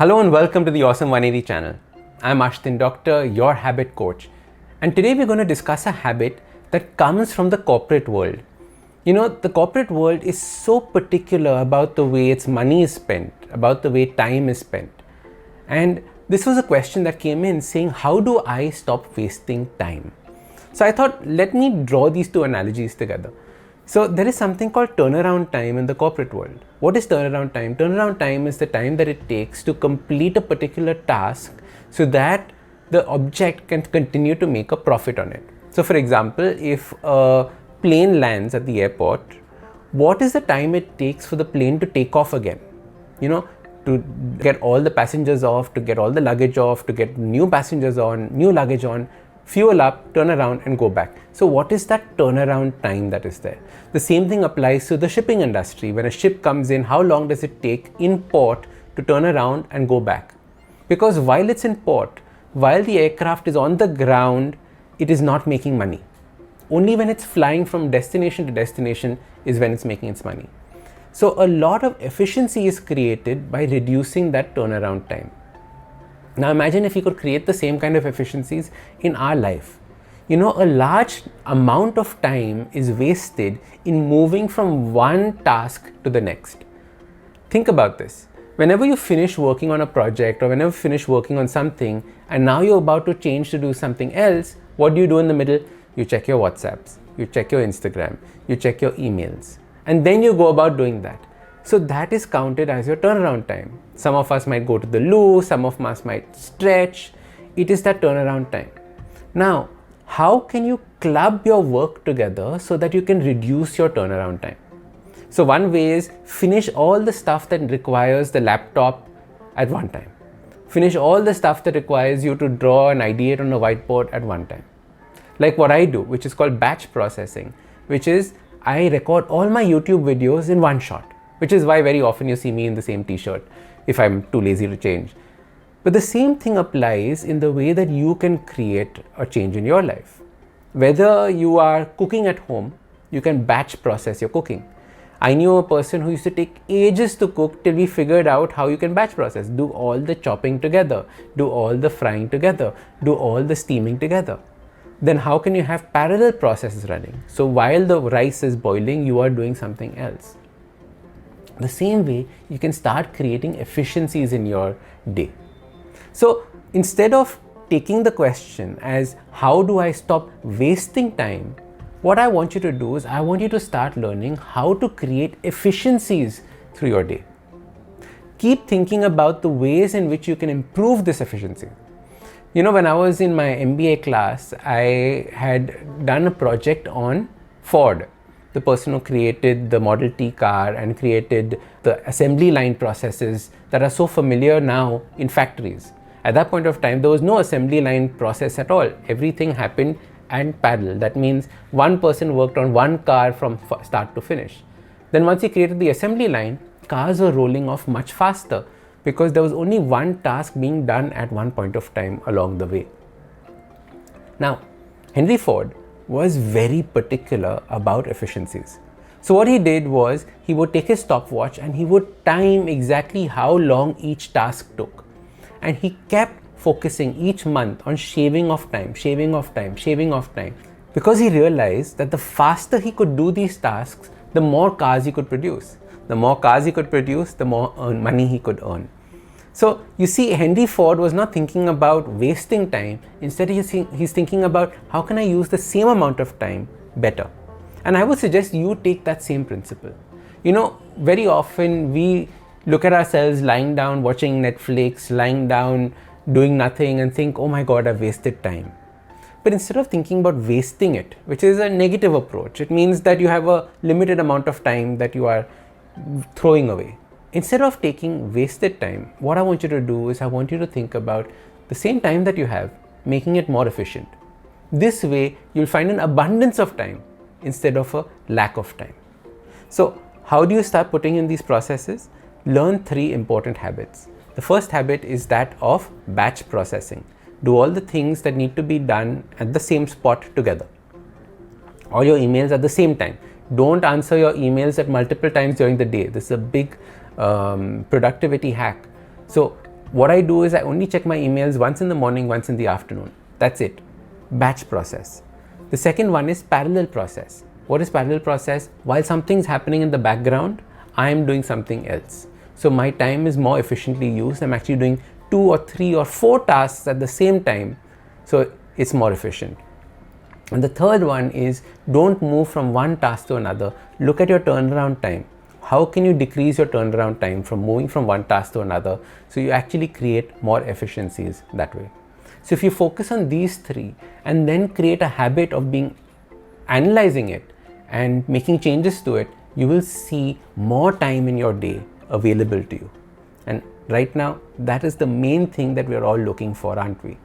Hello and welcome to the Awesome 180 channel. I'm Ashtin Doctor, your habit coach. And today we're going to discuss a habit that comes from the corporate world. You know, the corporate world is so particular about the way its money is spent, about the way time is spent. And this was a question that came in saying, how do I stop wasting time? So I thought, let me draw these two analogies together. So there is something called turnaround time in the corporate world. What is turnaround time? Turnaround time is the time that it takes to complete a particular task so that the object can continue to make a profit on it. So for example, if a plane lands at the airport, what is the time it takes for the plane to take off again? You know, to get all the passengers off, to get all the luggage off, to get new passengers on, new luggage on, fuel up, turn around and go back. So what is that turnaround time that is there? The same thing applies to the shipping industry. When a ship comes in, how long does it take in port to turn around and go back? Because while it's in port, while the aircraft is on the ground, it is not making money. Only when it's flying from destination to destination is when it's making its money. So a lot of efficiency is created by reducing that turnaround time. Now imagine if we could create the same kind of efficiencies in our life. You know, a large amount of time is wasted in moving from one task to the next. Think about this. Whenever you finish working on a project or whenever you finish working on something and now you're about to change to do something else, what do you do in the middle? You check your WhatsApps, you check your Instagram, you check your emails, and then you go about doing that. So that is counted as your turnaround time. Some of us might go to the loo, some of us might stretch. It is that turnaround time. Now, how can you club your work together so that you can reduce your turnaround time? So one way is finish all the stuff that requires the laptop at one time. Finish all the stuff that requires you to draw and ideate on a whiteboard at one time. Like what I do, which is called batch processing, which is I record all my YouTube videos in one shot. Which is why very often you see me in the same t-shirt if I'm too lazy to change. But the same thing applies in the way that you can create a change in your life. Whether you are cooking at home, you can batch process your cooking. I knew a person who used to take ages to cook till we figured out how you can batch process. Do all the chopping together, do all the frying together, do all the steaming together. Then how can you have parallel processes running? So while the rice is boiling, you are doing something else. The same way, you can start creating efficiencies in your day. So instead of taking the question as how do I stop wasting time, what I want you to do is I want you to start learning how to create efficiencies through your day. Keep thinking about the ways in which you can improve this efficiency. You know, when I was in my MBA class, I had done a project on Ford, the person who created the Model T car and created the assembly line processes that are so familiar now in factories. At that point of time, there was no assembly line process at all. Everything happened and parallel. That means one person worked on one car from start to finish. Then once he created the assembly line, cars were rolling off much faster because there was only one task being done at one point of time along the way. Now, Henry Ford was very particular about efficiencies. So what he did was he would take his stopwatch and he would time exactly how long each task took. And he kept focusing each month on shaving off time, shaving off time, shaving off time. Because he realized that the faster he could do these tasks, the more cars he could produce. The more cars he could produce, the more money he could earn. So you see, Henry Ford was not thinking about wasting time. Instead, he's thinking about how can I use the same amount of time better. And I would suggest you take that same principle. You know, very often we look at ourselves lying down, watching Netflix, lying down, doing nothing and think, oh my God, I've wasted time. But instead of thinking about wasting it, which is a negative approach, it means that you have a limited amount of time that you are throwing away. Instead of taking wasted time, what I want you to do is I want you to think about the same time that you have, making it more efficient. This way, you'll find an abundance of time instead of a lack of time. So how do you start putting in these processes? Learn 3 important habits. The first habit is that of batch processing. Do all the things that need to be done at the same spot together. All your emails at the same time. Don't answer your emails at multiple times during the day. This is a big productivity hack. So What I do is I only check my emails once in the morning, once in the afternoon. That's it. Batch process. The second one is parallel process. What is parallel process? While something's happening in the background, I am doing something else. So my time is more efficiently used. I'm actually doing 2 or 3 or 4 tasks at the same time. So it's more efficient. And the third one is don't move from one task to another. Look at your turnaround time. How can you decrease your turnaround time from moving from one task to another so you actually create more efficiencies that way? So if you focus on these 3 and then create a habit of analyzing it and making changes to it, you will see more time in your day available to you. And right now, that is the main thing that we're all looking for, aren't we?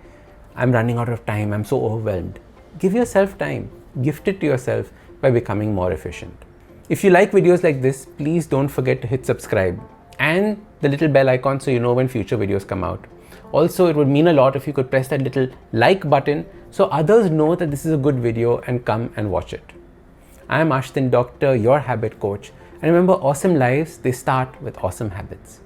I'm running out of time. I'm so overwhelmed. Give yourself time. Gift it to yourself by becoming more efficient. If you like videos like this, please don't forget to hit subscribe and the little bell icon so you know when future videos come out. Also, it would mean a lot if you could press that little like button so others know that this is a good video and come and watch it. I am Ashtin Doctor, your habit coach. And remember, awesome lives, they start with awesome habits.